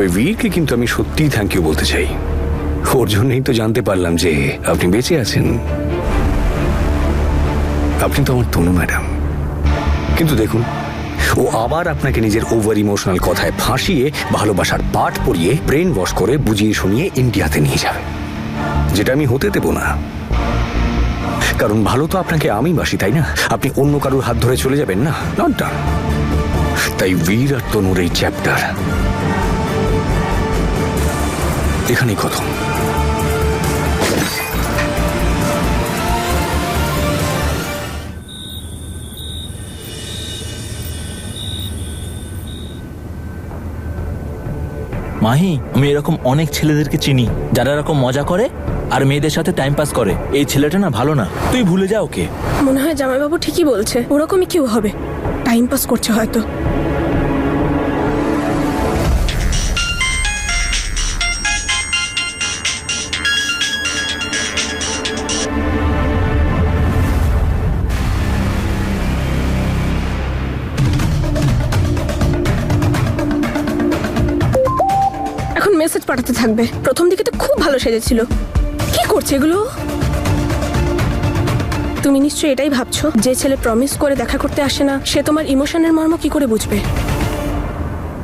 তবে বীরকে কিন্তু আমি সত্যিই থ্যাংক ইউ বলতে চাই। ওর জন্যই তো জানতে পারলাম যে আপনি বেঁচে আছেন। আপনি তো আমার তনু ম্যাডাম। কিন্তু দেখুন, ও আবার আপনাকে নিজের ওভার ইমোশনাল কথায় ফাঁসিয়ে ভালোবাসার পাঠ পড়িয়ে ব্রেন ওয়াশ করে বুঝিয়ে শুনিয়ে ইন্ডিয়াতে নিয়ে যাবে, যেটা আমি হতে দেব না। কারণ ভালো তো আপনাকে আমি বাসি, তাই না? আপনি অন্য কারোর হাত ধরে চলে যাবেন না, নট ডান। তাই বীর আর তনুর এই চ্যাপ্টার এখানেই খতম। মাহি, আমি এরকম অনেক ছেলেদেরকে চিনি যারা এরকম মজা করে আর মেয়েদের সাথে টাইম পাস করে। এই ছেলেটা না ভালো না, তুই ভুলে যা ওকে। মনে হয় জামাইবাবু ঠিকই বলছে, ওরকমই কেউ হবে, টাইম পাস করছে হয়তো। মেসেজ পাঠাতে থাকবে। প্রথম দিকে তো খুব ভালো সেজেছিল, কি করছে এগুলো? তুমি নিশ্চয়ই এটাই ভাবছো, যে ছেলে প্রমিস করে দেখা করতে আসে না সে তোমার ইমোশনের মর্ম কি করে বুঝবে?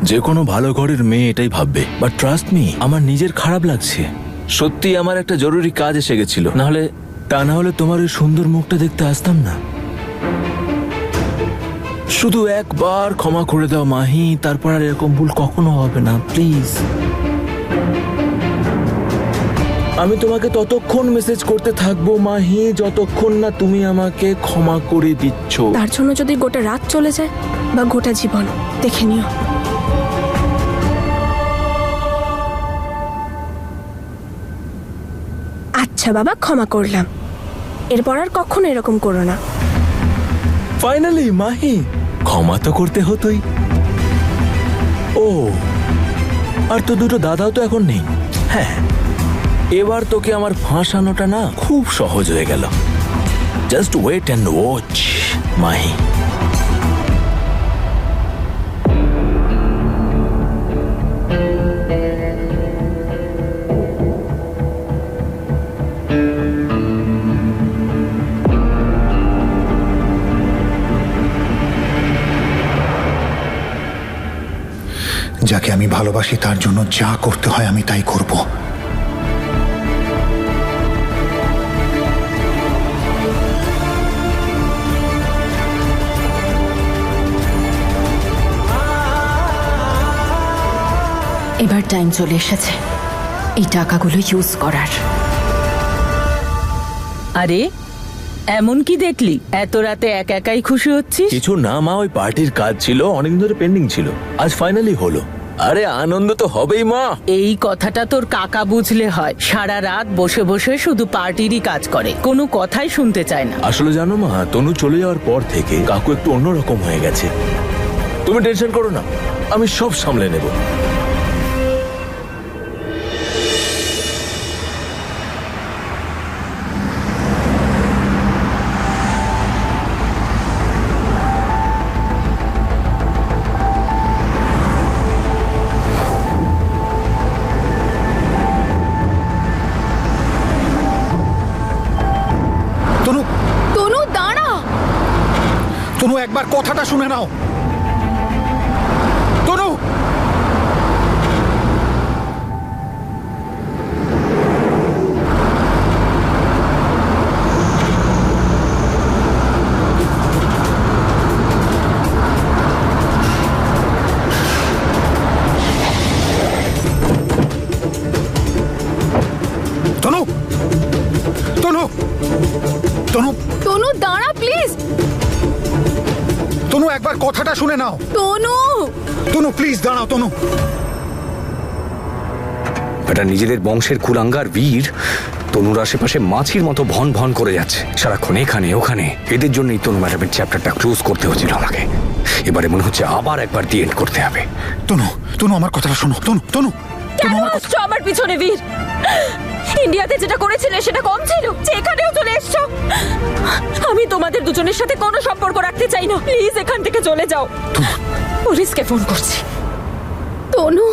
যে কোনো ভালো ঘরের মেয়ে এটাই ভাববে, বাট ট্রাস্ট মি, আমার নিজের খারাপ লাগছে। সত্যি আমার একটা জরুরি কাজ এসে গেছিল, না হলে তোমার ওই সুন্দর মুখটা দেখতে আসতাম না। শুধু একবার ক্ষমা করে দাও মাহি, তারপর আর এরকম ভুল কখনো হবে না, প্লিজ। আমি তোমাকে ততক্ষণ মেসেজ করতে থাকবো মাহি, যতক্ষণ না তুমি আমাকে ক্ষমা করে দিচ্ছ। তার জন্য যদি গোটা রাত চলে যায় বা গোটা জীবন, দেখে নিও। আচ্ছা বাবা, ক্ষমা করলাম, এরপর আর কখনো এরকম করো না। ফাইনালি মাহি, ক্ষমা তো করতে হতোই। ও, আর তো দুটো দাদাও তো এখন নেই। হ্যাঁ, এবার তোকে আমার ফাঁসানোটা না খুব সহজ হয়ে গেল। Just wait and watch Mahi. যাকে আমি ভালোবাসি তার জন্য যা করতে হয় আমি তাই করব। এবার টাইম চলে এসেছে এই টাকাগুলো ইউজ করার। আরে এমন কি দেখলি, এত রাতে একাই খুশি হচ্ছিস? কিছু না মা, ওই পার্টির কাজ ছিল, অনেকদিন ধরে পেন্ডিং ছিল, আজ ফাইনালি হলো। আরে আনন্দ তো হবেই মা। এই কথাটা তোর কাকা বুঝলে হয়, সারা রাত বসে বসে শুধু পার্টিরই কাজ করে, কোনো কথাই শুনতে চায় না। আসলে জানো মা, তনু চলে যাওয়ার পর থেকে কাকু একটু অন্যরকম হয়ে গেছে। তুমি টেনশন করো না, আমি সব সামলে নেব। তনু, একবার কথাটা শুনে নাও। তনু, তনু, তনু, তনু, তনু দাঁড়া প্লিজ। তনু, একবার কথাটা শুনে নাও। তনু, তনু প্লিজ দাঁড়াও। তনু, এটা নিজেদের বংশের কুলাঙ্গার বীর তনুর আশেপাশে মাছির মতো ভন ভন করে যাচ্ছে সারাক্ষণ, এখানে ওখানে। এদের জন্যই তনু ম্যাডামের চ্যাপ্টারটা ক্লোজ করতে হচ্ছিল আমাকে। এবারে মনে হচ্ছে আবার একবার দি এন্ড করতে হবে। তনু, তনু আমার কথাটা শোনো। তনু, তনু, কেন আসছো আমার পিছনে বীর? ইন্ডিয়াতে যেটা করেছিলে সেটা কম ছিল যে এখানেও চলে এসছো? আমি তোমাদের দুজনের সাথে কোনো সম্পর্ক রাখতে চাই না, প্লিজ এখান থেকে চলে যাও। পুলিশকে ফোন করছি। তনু,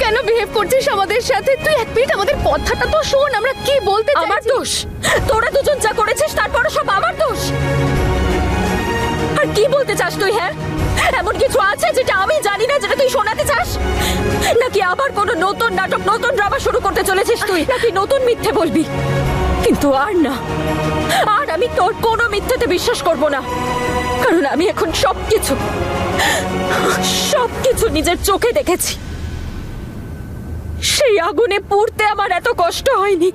কেন বিহেভ করছিস আমাদের সাথে? তুই এক মিনিট আমাদের কথাটা তো শোন, আমরা কি বলতে চাইছি। আমার দোষ, তোরা দুজন যা করেছিস তারপরে সব আমার দোষ। আর কি বলতে চাস তুই? হ্যাঁ, এমন কিছু আছে যেটা আমি জানি না, যেটা তুই শোনাতে চাস? নাকি আবার কোনো নতুন নাটক, নতুন ড্রামা শুরু করতে চলেছিস তুই? নাকি নতুন মিথ্যে বলবি? কিন্তু আর না, আর আমি তোর কোনো মিথ্যেতে বিশ্বাস করব না, কারণ আমি এখন সবকিছু নিজের চোখে দেখেছি। সেই আগুনে পুড়তে আমার এত কষ্ট হয়নি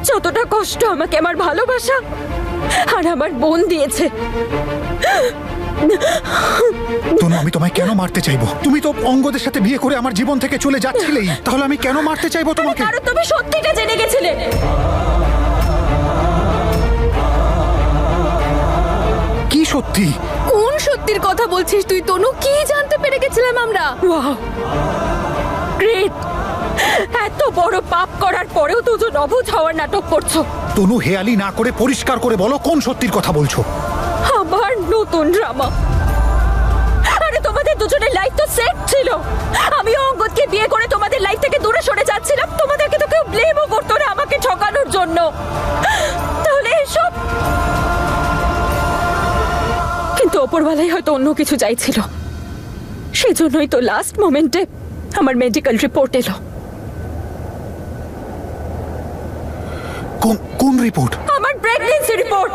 যতটা কষ্ট আমাকে আমার ভালোবাসা আর আমার বোন দিয়েছে। তনু, আমি তোমায় কেন মারতে চাইবো? তুমি তো অঙ্গদের সাথে বিয়ে করে আমার জীবন থেকে চলে যাচ্ছিলেই, তাহলে আমি কেন মারতে চাইবো তোমাকে? কারণ তুমি সত্যিটা জেনে গেছিলে। কি সত্যি? কোন সত্যির কথা বলছিস তুই তনু? কি জানতে পেরে গেছিলাম আমরা? Wow, great! এত বড় পাপ করার পরেও দুজন অবুঝ হওয়ার নাটক করছো। তনু, হেয়ালি না করে পরিষ্কার করে বলো কোন সত্যির কথা বলছো। আবার নতুন ড্রামা। আরে তোমাদের দুজনের লাইফ তো সেট ছিল। আমিও অঙ্গদকে বিয়ে করে তোমাদের লাইফ থেকে দূরে সরে যাচ্ছিলাম। তোমাদেরকে তো কেউ ব্লেমও করতো না আমাকে ঠকানোর জন্য। তাহলে এসব, কিন্তু ওপরওয়ালাই হয়তো অন্য কিছু চাইছিল। সেই জন্যই তো লাস্ট মোমেন্টে আমার মেডিকেল রিপোর্ট এলো। কোন রিপোর্ট? আমার প্রেগন্যান্সি রিপোর্ট।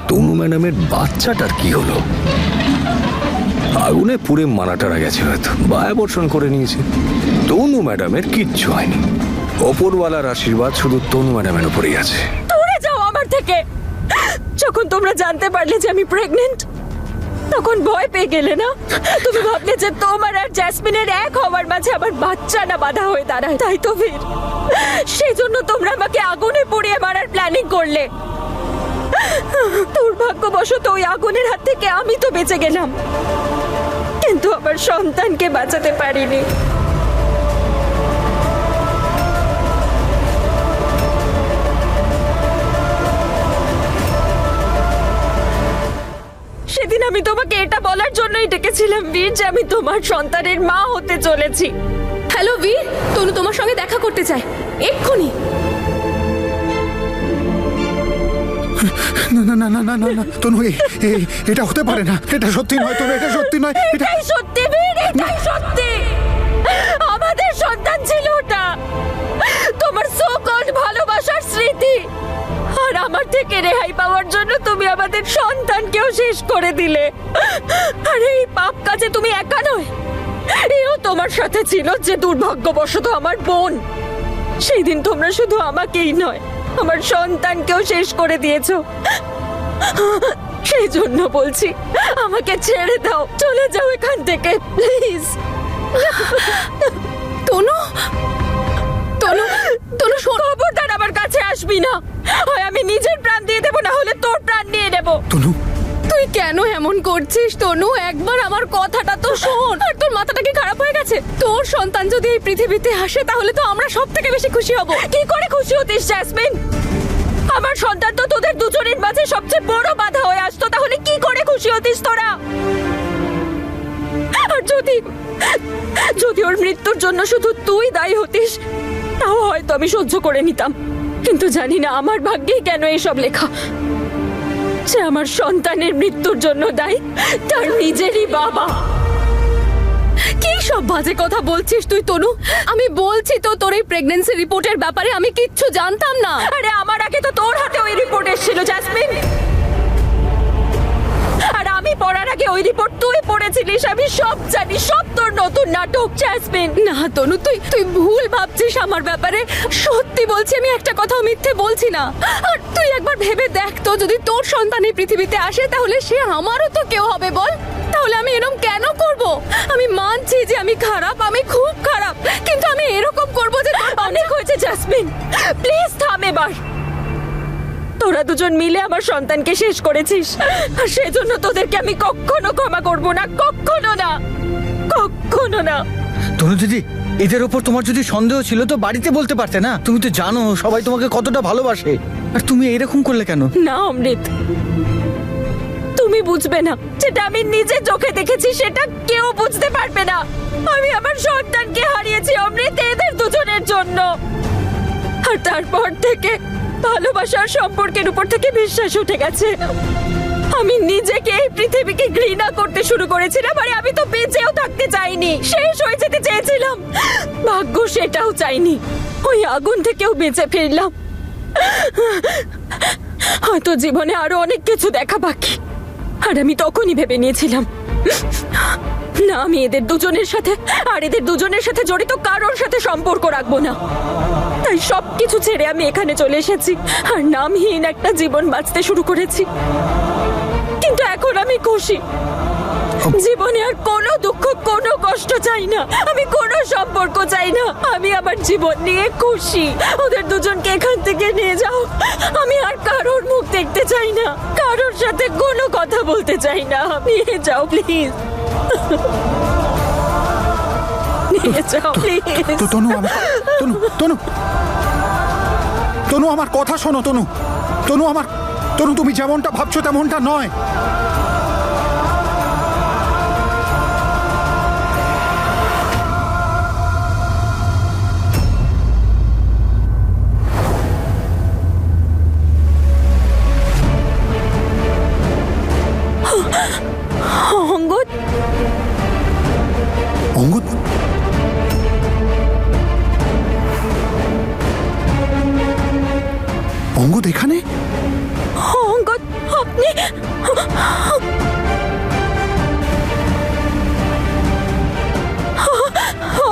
তনু ম্যাডামের বাচ্চাটার কি হলো? আগুনে পুড়ে মারাটারা গেছে হয়তো, বা অ্যাবর্শন করে নিয়েছে। তনু ম্যাডামের কিচ্ছু হয়নি। ওপরওয়ালার আশীর্বাদ শুধু তনু ম্যাডামের উপরেই আছে। দূরে যাও আমার থেকে। যখন তোমরা জানতে পারলে যে আমি প্রেগনেন্ট, তখন ভয় পেয়ে গেলে না? তুমি ভাবলে যে তোমার আর জ্যাসমিনের এক হওয়ার মাঝে আমার বাচ্চা না বাধা হয়ে দাঁড়ায়, তাই তো? ফির সেই জন্য তোমরা আমাকে আগুনে পুড়িয়ে মারার প্ল্যানিং করলে। দুর্ভাগ্যবশত ওই আগুনের হাত থেকে আমি তো বেঁচে গেলাম, কিন্তু আমার সন্তানকে বাঁচাতে পারিনি। সেদিন আমি তোমাকে এটা বলার জন্যই ডেকেছিলাম বীর, যে আমি তোমার সন্তানের মা হতে চলেছি। হ্যালো বীর, তনু তোমার সঙ্গে দেখা করতে চায় এক্ষুনি। না না না না না না না তনু, এটা হতে পারে না। এটা সত্যি নয় তনু, এটা সত্যি নয়। এটাই সত্যি বীর, এটাই সত্যি। আমাদের সন্তান ছিল ওটা, তোমার সো কল্ড ভালোবাসার স্মৃতি। আর আমার থেকে রেহাই পাওয়ার জন্য তুমি আমাদের সন্তানকেও শেষ করে দিলে। আর এই পাপ কাজে তুমি একা নয়, এও তোমার সাথে ছিল, যে দুর্ভাগ্যবশত আমার বোন। সেই দিন তোমরা শুধু আমাকেই নয়, আমার সন্তানকেও শেষ করে দিয়েছো। সেই জন্য বলছি, আমাকে ছেড়ে দাও, চলে যাও এখান থেকে প্লিজ। তনু, তনু, তনু, খবরদার আমার কাছে আসবি না। হয় আমি নিজের প্রাণ দিয়ে দেবো, না হলে তোর প্রাণ নিয়ে নেবো। তনু, তুই কেন এমন করছিস তনু? একবার আমার কথাটা তো শোন। আর তোর মাথাটা কি খারাপ হয়ে গেছে? তোর সন্তান যদি এই পৃথিবীতে আসে, তাহলে তো আমরা সব থেকে বেশি খুশি হব। কি করে খুশি হতিস জ্যাসমিন? আমার সন্তান তো তোদের দুজনের মাঝে সবচেয়ে বড় বাধা হয়ে আসতো, তাহলে কি করে খুশি হতিস তোরা? আর যদি ওর মৃত্যুর জন্য শুধু তুই দায়ী হতিস, তাও হয়তো আমি সহ্য করে নিতাম। কিন্তু জানি না আমার ভাগ্যেই কেন এসব লেখা, যে আমার সন্তানের মৃত্যুর জন্য দায়ী তার নিজেরই বাবা। কি সব বাজে কথা বলছিস তুই তনু? আমি বলছি তো, তোর এই প্রেগন্যান্সি রিপোর্টের ব্যাপারে আমি কিচ্ছু জানতাম না। আরে আমার আগে তো তোর হাতে ওই রিপোর্ট এসেছিল জ্যাসমিন, আর আমি পড়ার আগে ওই রিপোর্ট তুই পড়ে করেছিলিস আমি সব জানি, সব তোর নতুন নাটক। জ্যাসমিন, না তনু, তুই ভুল ভাবছিস আমার ব্যাপারে। সত্যি বলছি, আমি একটা কথা মিথ্যে বলছি না। আর তুই একবার ভেবে দেখ তো, যদি তোর সন্তান এই পৃথিবীতে আসে তাহলে সে আমারও তো কেউ হবে, বল? তাহলে আমি এরকম কেন করব? আমি মানছি যে আমি খারাপ, আমি খুব খারাপ, কিন্তু আমি এরকম করব যে অনেক হয়েছে। জ্যাসমিন প্লিজ থাম এবার। তোরা দুজন মিলে আমার সন্তানকে শেষ করেছিস, আর সেজন্য তোদেরকে আমি কখনো ক্ষমা করব না, কখনো না, কখনো না। তনু দিদি, এদের ওপর তোমার যদি সন্দেহ ছিল তো বাড়িতে বলতে পারতে না? তুমি তো জানো সবাই তোমাকে কতটা ভালোবাসে, আর তুমি এরকম করলে কেন? না অমৃত, তুমি বুঝবে না। যেটা আমি নিজে চোখে দেখেছি সেটা কেউ বুঝতে পারবে না। আমি আমার সন্তানকে হারিয়েছি অমৃত, এদের দুজনের জন্য। আর তারপর থেকে ভালোবাসার সম্পর্কের উপর থেকে বিশ্বাস উঠে গেছে। আমি নিজেকে এই পৃথিবীকে ঘৃণা করতে শুরু করেছিলাম। আরে আমি তো বেঁচেও থাকতে চাইনি, শেষ হয়ে যেতে চেয়েছিলাম। ভাগ্য সেটাও চাইনি, ওই আগুন থেকেও বেঁচে ফিরলাম। হয়তো জীবনে আরো অনেক কিছু দেখা বাকি, আর আমি তখনই ভেবে নিয়েছিলাম না, আমি এদের দুজনের সাথে আর এদের দুজনের সাথে জড়িত কারোর সাথে সম্পর্ক রাখবো না। তাই সবকিছু ছেড়ে আমি এখানে চলে এসেছি, আর নামহীন একটা জীবন বাঁচতে শুরু করেছি। কিন্তু এখন আমি খুশি। জীবনে আর কোনো দুঃখ, কোনো কষ্ট চাই না, আমি কোনো সম্পর্ক চাই না। আমি আমার জীবন নিয়ে খুশি। ওদের দুজনকে এখান থেকে নিয়ে যাও। আমি আর কারোর মুখ দেখতে চাই না, কারোর সাথে কোনো কথা বলতে চাই না। নিয়ে যাও প্লিজ, নিয়ে যাও প্লিজ। তনু তনু তনু তনু আমার কথা শোনো। তনু তনু আমার তনু, তুমি যেমনটা ভাবছো তেমনটা নয়। অঙ্গদ, অঙ্গদ, অঙ্গদ এখানে? অঙ্গদ আপনি?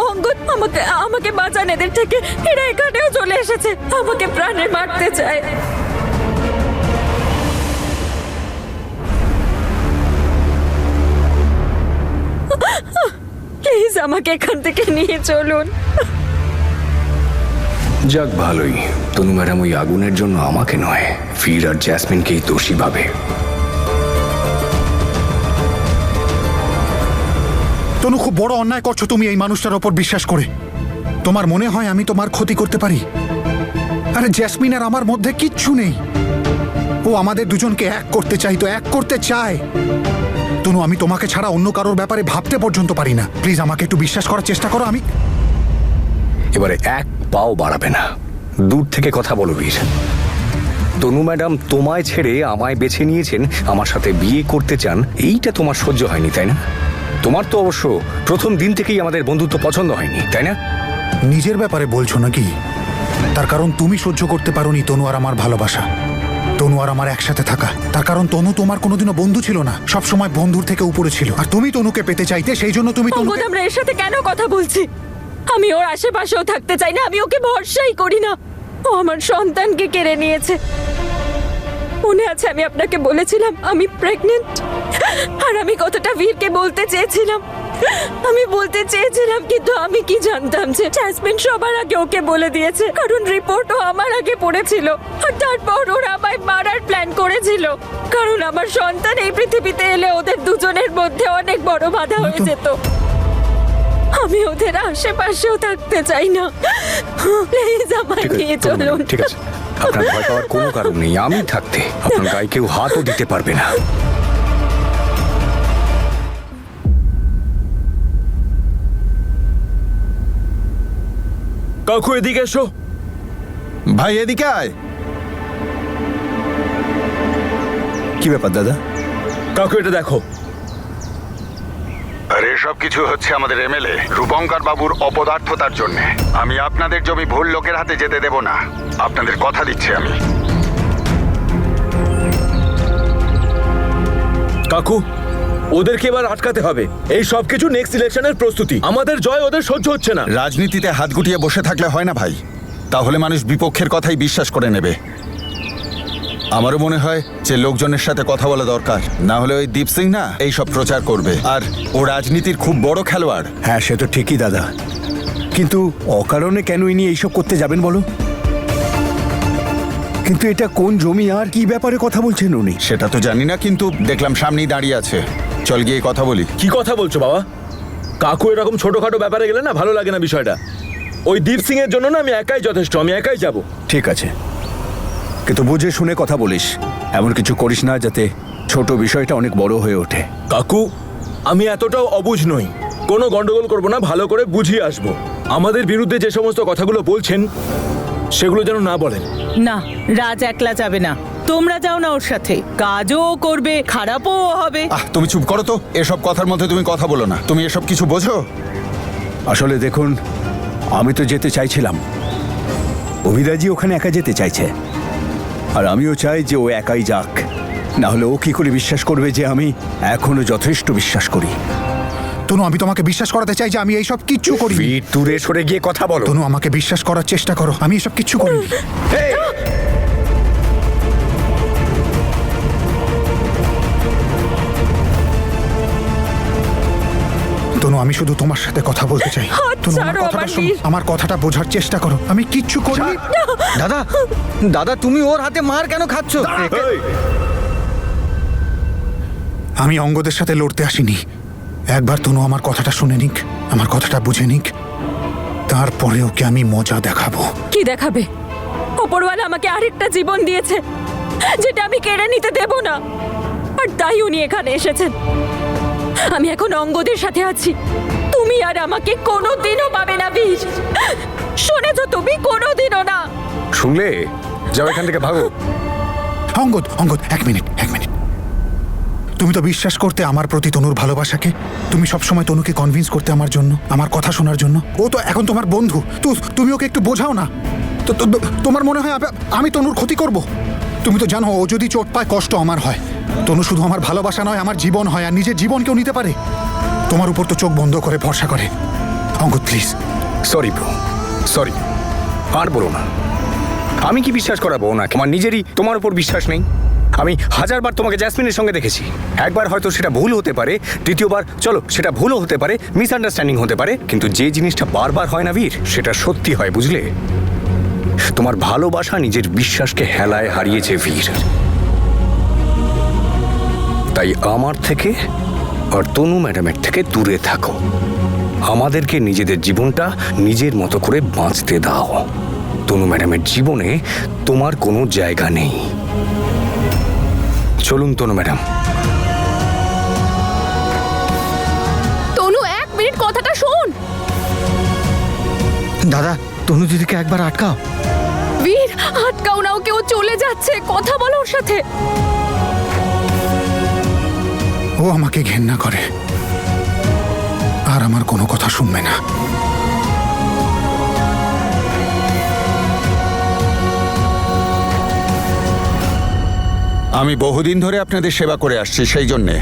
অঙ্গদ, আমাকে বাঁচান এদের থেকে। এরা এখানেও চলে এসেছে, আমাকে প্রাণে মারতে চায়। প্লিজ আমাকে এখান থেকে নিয়ে চলুন। যাক ভালোই, তনু ম্যাডাম ওই আগুনের জন্য আমাকে নয়, ফির আর জ্যাসমিনকেই দোষী ভাবে। তনু, খুব বড় অন্যায় করছো তুমি এই মানুষটার ওপর বিশ্বাস করে। তোমার মনে হয় আমি তোমার ক্ষতি করতে পারি? আরে জ্যাসমিন আর আমার মধ্যে কিচ্ছু নেই। ও আমাদের দুজনকে এক করতে চাইতো, এক করতে চায়। তনু, আমি তোমাকে ছাড়া অন্য কারোর ব্যাপারে ভাবতে পর্যন্ত পারি না। প্লিজ আমাকে একটু বিশ্বাস করার চেষ্টা করো। আমি এবারে এক পাও বাড়াবে না, দূর থেকে কথা বলো বীর। তনু ম্যাডাম তোমায় ছেড়ে আমায় বেছে নিয়েছেন, আমার সাথে বিয়ে করতে চান, এইটা তোমার সহ্য হয়নি তাই না? তোমার তো অবশ্য প্রথম দিন থেকেই আমাদের বন্ধুত্ব পছন্দ হয়নি তাই না? নিজের ব্যাপারে বলছো নাকি? তার কারণ তুমি সহ্য করতে পারোনি তনু আর আমার ভালোবাসা, তনু আর আমার একসাথে থাকা। তার কারণ তনু তোমার কোনোদিনও বন্ধু ছিল না, সব সময় বন্ধুর থেকে উপরে ছিল। আর তুমি তনুকে পেতে চাইতে, সেই জন্য তুমি অঙ্গদ, আমরা এর সাথে কেন কথা বলছি? আমি ওর আশেপাশেও থাকতে চাই না, আমি ওকে ভরসাই করি না। ও আমার সন্তানকে কেড়ে নিয়েছে। মনে আছে আমি আপনাকে বলেছিলাম আমি প্রেগনেন্ট, আর আমি কথাটা বীরকে বলতে চেয়েছিলাম। আমি বলতে চেয়েছিলাম, কিন্তু আমি কি জানতাম যে জ্যাসমিন সবার আগে ওকে বলে দিয়েছে, কারণ রিপোর্টও আমার আগে পড়েছিল। আর তারপর ওরা আমায় মারার প্ল্যান করেছিল, কারণ আমার সন্তান এই পৃথিবীতে এলে ওদের দুজনের মধ্যে অনেক বড় বাধা হয়ে যেত। আমি ওদের আশেপাশেও থাকতে চাই না। প্লিজ আমায় নিয়ে চলুন। ঠিক আছে, আপনার ভয় পাওয়ার কোনো কারণ নেই। আমি থাকতে আপনার গায়ে কেউ হাতও দিতে পারবে না। কাকু এদিকে এসো। ভাই এদিকে আয়। কি ব্যাপার দাদা? কাকু এটা দেখো। আর এসব কিছু হচ্ছে আমাদের এমএলএ রূপঙ্কর বাবুর অপদার্থতার জন্য। আমি আপনাদের জমি ভুল লোকের হাতে যেতে দেব না, আপনাদের কথা দিচ্ছি আমি। কাকু ওদেরকে এবার আটকাতে হবে। এই সব কিছু নেক্সট ইলেকশনের প্রস্তুতি। আমাদের জয় ওদের সহ্য হচ্ছে না। রাজনীতিতে হাত গুটিয়ে বসে থাকলে হয় না ভাই, তাহলে মানুষ বিপক্ষের কথাই বিশ্বাস করে নেবে। আমারও মনে হয় যে লোকজনের সাথে কথা বলা দরকার, না হলে ওই দীপ সিং না এই সব প্রচার করবে, আর ও রাজনীতির খুব বড় খেলোয়াড়। হ্যাঁ, সে তো ঠিকই দাদা, কিন্তু অকারণে কেন ইনি এইসব করতে যাবেন বলো? কিন্তু এটা কোন জমি আর কি ব্যাপারে কথা বলছেন উনি? সেটা তো জানি না, কিন্তু দেখলাম সামনেই দাঁড়িয়ে আছে। চল গিয়ে কথা বলি। কি কথা বলছো বাবা? কাকু এরকম ছোটখাটো ব্যাপারে গেলে না ভালো লাগে না বিষয়টা। ওই দীপ সিং এর জন্য না আমি একাই যথেষ্ট, আমি একাই যাব। ঠিক আছে, কিন্তু বুঝে শুনে কথা বলিস, এমন কিছু করিস না যাতে ছোট বিষয়টা অনেক বড় হয়ে ওঠে। কাকু, আমি এতটাও অবুঝ নই। কোনো গন্ডগোল করব না, ভালো করে বুঝিয়ে আসবো। আমাদের বিরুদ্ধে যে সমস্ত কথাগুলো বলছেন সেগুলো যেন না বলেন। না, রাজ একলা যাবে না, তোমরা যাও না ওর সাথে। কাজও ও করবে, খারাপও ও হবে। তুমি চুপ করো তো, এসব কথার মধ্যে তুমি কথা বলো না। তুমি এসব কিছু বোঝো? আসলে দেখুন, আমি তো যেতে চাইছিলাম, অভিরাজি ওখানে একা যেতে চাইছে, আর আমিও চাই যে ও একাই যাক। না হলে ও কি করে বিশ্বাস করবে যে আমি এখনো যথেষ্ট বিশ্বাস করি? তনু, আমি তোমাকে বিশ্বাস করাতে চাই যে আমি এইসব কিচ্ছু করি। বীর, দূরে সরে গিয়ে কথা বলো। তনু, আমাকে বিশ্বাস করার চেষ্টা করো, আমি এসব কিচ্ছু করিনি। তনু, আমি শুধু তোমার সাথে কথা বলতে চাই। তনু, আমার ছাড়ো কথাটা আমার শোনো, বীর। আমার কথাটা বোঝার চেষ্টা করো, আমি কিচ্ছু করিনি। দাদা, দাদা তুমি ওর হাতে মার কেন খাচ্ছ? আমি অঙ্গদের সাথে লড়তে আসিনি। একবার তনু আমার কথাটা শুনে নিক, আমার কথাটা বুঝে নিক, তারপরে ওকে আমি মজা দেখাবো। কি দেখাবে? ওপরওয়ালা আমাকে আরেকটা জীবন দিয়েছে যেটা আমি কেড়ে নিতে দেব না, আর তাই উনি এখানে এসেছেন। আমি এখন অঙ্গদের সাথে আছি, তুমি আর আমাকে কোনোদিনও পাবে না বীর। শুনেছো তুমি? কোনোদিনও না। শুনলে? যাও এখান থেকে, ভাগো। অঙ্গদ, অঙ্গদ, এক মিনিট। তুমি তো বিশ্বাস করতে আমার প্রতি তনুর ভালোবাসাকে। তুমি সবসময় তনুকে কনভিন্স করতে আমার জন্য, আমার কথা শোনার জন্য। ও তো এখন তোমার বন্ধু, তুমি ওকে একটু বোঝাও না। তোমার মনে হয় আমি তনুর ক্ষতি করব? তুমি তো জানো ও যদি চোট পায় কষ্ট আমার হয়। তনু শুধু আমার ভালোবাসা নয়, আমার জীবন হয়, আর নিজের জীবনকেও নিতে পারে। তোমার উপর তো চোখ বন্ধ করে ভরসা করে। Angad, please. Sorry bro, sorry. আর বলো না। আমি কি বিশ্বাস করাবো ওনাকে? আমার নিজেরই তোমার উপর বিশ্বাস নেই। আমি 1000বার তোমাকে জ্যাসমিনের সঙ্গে দেখেছি। একবার হয়তো সেটা ভুল হতে পারে, দ্বিতীয়বার চলো সেটা ভুলও হতে পারে, মিসআন্ডারস্ট্যান্ডিং হতে পারে, কিন্তু যে জিনিসটা বারবার হয় না বীর, সেটা সত্যি হয়, বুঝলে? তোমার ভালোবাসা নিজের বিশ্বাসকে হেলায় হারিয়েছে বীর। তাই আমার থেকে আর তনু ম্যাডামের থেকে দূরে থাকো। আমাদেরকে নিজেদের জীবনটা নিজের মতো করে বাঁচতে দাও। তনু ম্যাডামের জীবনে তোমার কোনো জায়গা নেই। চলুন তনু ম্যাডাম। তনু, 1 মিনিট কথাটা শোন। দাদা, তনু দিদিকে একবার আটকাও। বীর, আটকাও না ওকে, ও চলে যাচ্ছে। কথা বলো ওর সাথে। ও আমাকে ঘেন্না করে আর আমার কোনো কথা শুনবে না। আমি বহুদিন ধরে আপনাদের সেবা করে আসছি, সেই জন্যে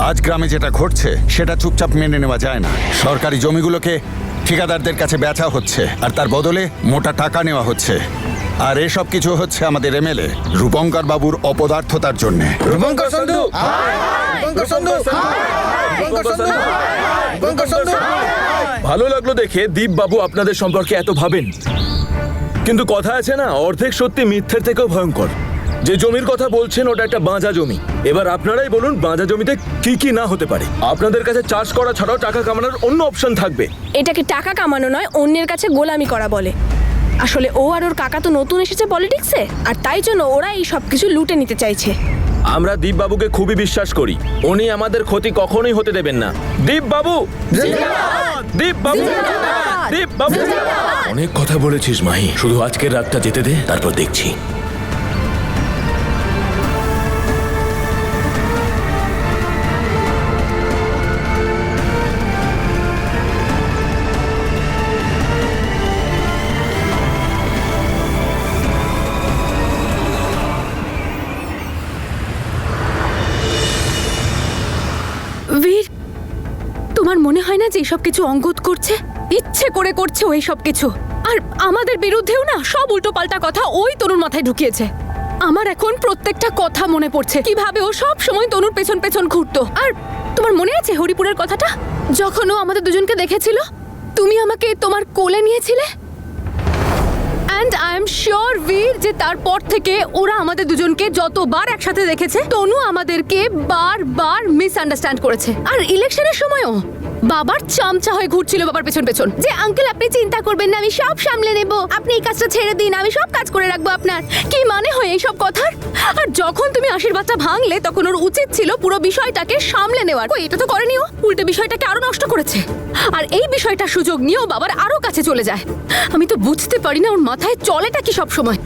আজ গ্রামে যেটা ঘটছে সেটা চুপচাপ মেনে নেওয়া যায় না। সরকারি জমিগুলোকে ঠিকাদারদের কাছে বেচা হচ্ছে, আর তার বদলে মোটা টাকা নেওয়া হচ্ছে। আর এসব কিছু হচ্ছে আমাদের এমএলএ রূপঙ্কর বাবুর অপদার্থতার জন্যে। রূপঙ্কর সন্ধু, রূপঙ্কর সন্ধু, রূপঙ্কর সন্ধু, রূপঙ্কর সন্ধু। ভালো লাগলো দেখে দীপ বাবু আপনাদের সম্পর্কে এত ভাবেন, কিন্তু কথা আছে না, অর্ধেক সত্যি মিথ্যের থেকেও ভয়ঙ্কর। যে জমির কথা বলছেন ওটা একটা বাঁজা জমি। এবার আপনারাই বলুন বাঁজা জমিতে কি কি না হতে পারে। আপনাদের কাছে চাষ করা ছাড়াও টাকা কামানোর অন্য অপশন থাকবে। এটাকে টাকা কামানো নয়, অন্যের কাছে গোলামি করা বলে। আসলে ও আর ওর কাকা তো নতুন এসেছে পলিটিক্সে, আর তাই জন্য ওরা এই সব কিছু লুটে নিতে চাইছে। আমরা দীপ বাবুকে খুবই বিশ্বাস করি, উনি আমাদের ক্ষতি কখনোই হতে দেবেন না। দীপ বাবু, দীপ বাবু, দীপ বাবু। অনেক কথা বলেছিস মাহি, শুধু আজকের রাতটা যেতে দে, তারপর দেখছি। তোমার মনে হয় না যে এইসব কিছু অঙ্গদ করছে? ইচ্ছে করে করছে ওই সব কিছু। আর আমাদের বিরুদ্ধেও না সব উল্টোপাল্টা কথা ওই তনুর মাথায় ঢুকিয়েছে। আমার এখন প্রত্যেকটা কথা মনে পড়ছে, কিভাবে ও সব সময় তনুর পেছন পেছন ঘুরতো। আর তোমার মনে আছে হরিপুরের কথাটা, যখন ও আমাদের দুজনকে দেখেছিল? তুমি আমাকে তোমার কোলে নিয়েছিলে। অ্যান্ড আই এম শিওর বীর যে তারপর থেকে ওরা আমাদের দুজনকে যতবার একসাথে দেখেছে, তনু আমাদেরকে বারবার মিসআন্ডারস্ট্যান্ড করেছে। আর ইলেকশনের সময়ও বাবার চামচা হয়ে ঘুরছিল বাবার পেছন পেছন, যে আঙ্কেল আপনি চিন্তা করবেন না, আমি সব সামলে নেব, আপনি এই কাজটা ছেড়ে দিন, আমি সব কাজ করে রাখবো আপনার। কি মানে হয় এইসব কথার? আর যখন তুমি আশীর্বাদটা ভাঙলে তখন ওর উচিত ছিল পুরো বিষয়টাকে সামলে নেওয়ার। কই, এটা তো করেনি ও, উল্টে বিষয়টাকে আরো নষ্ট করেছে। আর এই বিষয়টা সুযোগ নিয়েও বাবার আরো কাছে চলে যায়। আমি তো বুঝতে পারি না ওর মাথায় চলেটা কি সব সময়।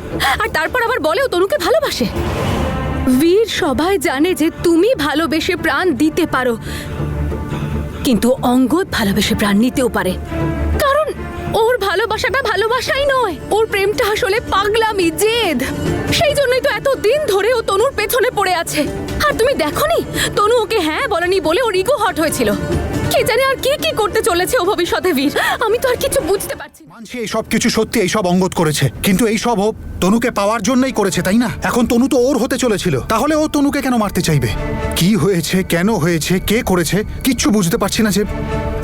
আর তারপর আবার বলে ও তনুকে ভালোবাসে। বীর, সবাই জানে যে তুমি ভালোবেসে প্রাণ দিতে পারো, কিন্তু অঙ্গদ ভালোবেসে প্রাণ নিতেও পারে। কারণ ওর ভালোবাসাটা ভালোবাসাই নয়, ওর প্রেমটা আসলে পাগলামি, জেদ। সেই জন্যই তো এত দিন ধরে ও তনুর পেছনে পড়ে আছে। আর তুমি দেখোনি তনু ওকে হ্যাঁ বলেনি বলে ওর ইগো হট হয়েছিল। কে জানে আর কি কি করতে চলেছে ও ভবিষ্যতে বীর, আমি তো আর কিছু বুঝতে পারছি না। মানছি এই সব কিছু সত্যি, এই সব অঙ্গদ করেছে, কিন্তু এই সব ও তনুকে পাওয়ার জন্যই করেছে, তাই না? এখন তনু তো ওর হতে চলেছিল, তাহলে ও তনুকে কেন মারতে চাইবে? কি হয়েছে, কেন হয়েছে, কে করেছে, কিচ্ছু বুঝতে পারছি না। যে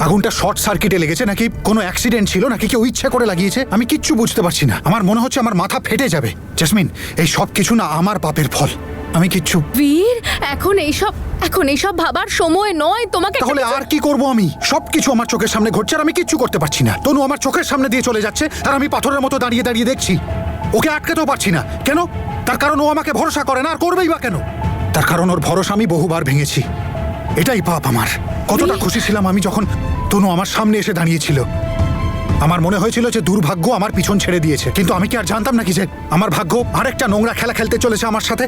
আগুনটা শর্ট সার্কিটে লেগেছে, নাকি কোনো অ্যাক্সিডেন্ট ছিল, নাকি কেউ ইচ্ছে করে লাগিয়েছে, আমি কিচ্ছু বুঝতে পারছি না। আমার মনে হচ্ছে আমার মাথা ফেটে যাবে। জেসমিন, এই সব কিছু না আমার পাপের ফল। আমি কিচ্ছু। বীর, এখন এইসব ভাবার সময় নয় তোমাকে। তাহলে আর কি করব আমি? সবকিছু আমার চোখের সামনে ঘটছে আর আমি কিচ্ছু করতে পারছি না। তনু আমার চোখের সামনে দিয়ে চলে যাচ্ছে আর আমি পাথরের মতো দাঁড়িয়ে দাঁড়িয়ে দেখছি। ওকে আটকাতেও পারছি না। কেন? তার কারণ ও আমাকে ভরসা করে না। আর করবেই বা কেন? তার কারণ ওর ভরসা আমি বহুবার ভেঙেছি। এটাই পাপ আমার। কতটা খুশি ছিলাম আমি যখন তনু আমার সামনে এসে দাঁড়িয়েছিল। আমার মনে হয়েছিল যে দুর্ভাগ্য আমার পিছন ছেড়ে দিয়েছে, কিন্তু আমি কি আর জানতাম নাকি যে আমার ভাগ্য আরেকটা নোংরা খেলা খেলতে চলেছে আমার সাথে?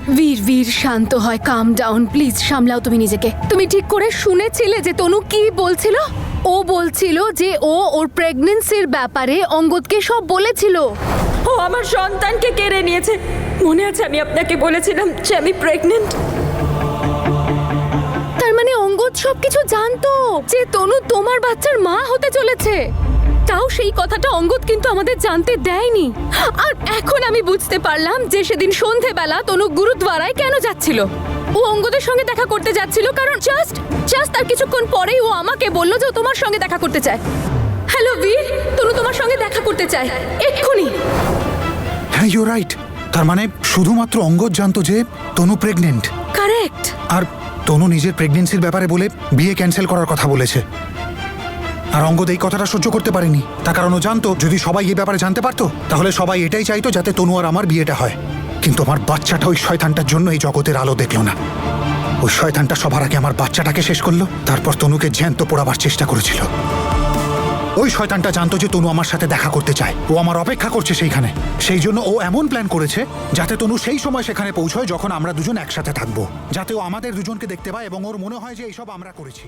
বীর, শান্ত হয়, কাম ডাউন প্লিজ, সামলাও তুমি নিজেকে। তুমি ঠিক করে শুনেছিলে যে তনু কি বলছিল? ও বলছিল যে ও ওর প্রেগন্যান্সির ব্যাপারে অঙ্গদকে সব বলেছিল। ও আমার সন্তানকে কেড়ে নিয়েছে। মনে আছে আমি আপনাকে বলেছিলাম যে আমি প্রেগনেন্ট? তার মানে অঙ্গদ সবকিছু জানতো যে তনু তোমার বাচ্চার মা হতে চলেছে। তাও সেই কথাটা অঙ্গদ কিন্তু আমাদের জানতে দেয়নি। আর এখন আমি বুঝতে পারলাম যে সেদিন সন্ধেবেলা তনু গুরুদ্বারায় কেন যাচ্ছিল। ও অঙ্গদের সঙ্গে দেখা করতে যাচ্ছিল, কারণ জাস্ট তার কিছুক্ষণ পরেই ও আমাকে বলল যে ও তোমার সঙ্গে দেখা করতে চায়। হ্যালো বীর, তনু তোমার সঙ্গে দেখা করতে চায় এক্ষুনি। হ্যাঁ, ইউ রাইট। তার মানে শুধুমাত্র অঙ্গদ জানতো যে তনু প্রেগনেন্ট। কারেক্ট। আর তনু নিজের প্রেগনেন্সির ব্যাপারে বলে বিয়ে ক্যান্সেল করার কথা বলেছে। আর অঙ্গদ এই কথাটা সহ্য করতে পারেনি, তার কারণ ও জানতো যদি সবাই এই ব্যাপারে জানতে পারতো তাহলে সবাই এটাই চাইতো যাতে তনু আর আমার বিয়েটা হয়। কিন্তু আমার বাচ্চাটা ওই শয়তানটার জন্য এই জগতের আলো দেখলো না। ওই শয়তানটা সবার আগে আমার বাচ্চাটাকে শেষ করলো, তারপর তনুকে জ্যান্ত পোড়াবার চেষ্টা করেছিল। ওই শয়তানটা জানতো যে তনু আমার সাথে দেখা করতে চায়, ও আমার অপেক্ষা করছে সেইখানে। সেই জন্য ও এমন প্ল্যান করেছে যাতে তনু সেই সময় সেখানে পৌঁছয় যখন আমরা দুজন একসাথে থাকবো, যাতে ও আমাদের দুজনকে দেখতে পায় এবং ওর মনে হয় যে এইসব আমরা করেছি।